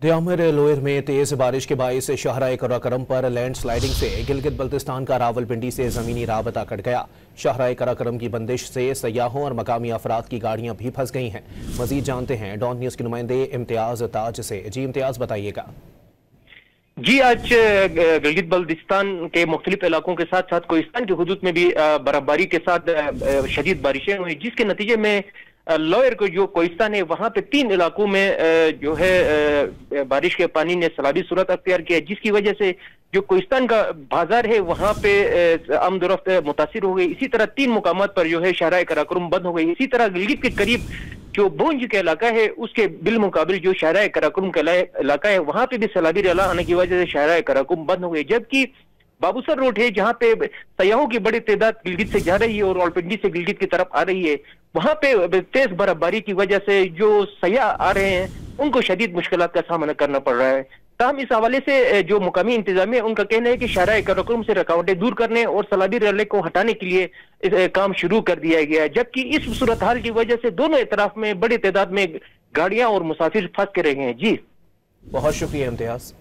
दियामर lower में तेज बारिश के बायस शाहराह कराकरम पर लैंड स्लाइडिंग से गिलगित बल्तिस्तान का रावलपिंडी से ज़मीनी राबता कट गया। शाहराह कराकरम की बंदिश से सयाहों और मकामी अफराद की गाड़ियां भी फंस गई हैं। मजीद जानते हैं डॉन न्यूज़ के नुमाइंदे इम्तियाज ताज से। जी इम्तियाज, बताइएगा। जी, आज गिलगित बल्तिस्तान के मुख्तलिफ इलाकों के साथ साथ कोहिस्तान की हुदूद में भी बर्फबारी के साथ शदीद बारिशें हुई, जिसके नतीजे में लोयर को जो कोहिस्तान है वहां पे 3 इलाकों में जो है बारिश के पानी ने सैलाबी सूरत अख्तियार किया, जिसकी वजह से जो कोहिस्तान का बाजार है वहां पे आमदोरफ्त मुतासिर हो गई। इसी तरह 3 मुकामात पर जो है शाहराह कराकरम बंद हो गई। इसी तरह गिलगित के करीब जो बोंज का इलाका है उसके बिलमुकाबिल जो शाहराह कराकरम का इलाका है वहां पे भी सैलाबी रेला आने की वजह से शाहराह कराकरम बंद हो गई। जबकि बाबूसर रोड है जहां पे सयाहों की बड़ी तादाद गिलगित से जा रही है और रावलपिंडी से गिलगित की तरफ आ रही है, वहां पे तेज बर्फबारी की वजह से जो सयाह आ रहे हैं उनको शदीद मुश्किलात का सामना करना पड़ रहा है। ताहम इस हवाले से जो मुकामी इंतजामिया उनका कहना है कि शाहराह कराकरम से रुकावटें दूर करने और सैलाबी रेले को हटाने के लिए काम शुरू कर दिया गया है, जबकि इस सूरत हाल की वजह से दोनों इतराफ में बड़ी तादाद में गाड़ियां और मुसाफिर फंस के रहे हैं। जी, बहुत शुक्रिया इम्तियाज।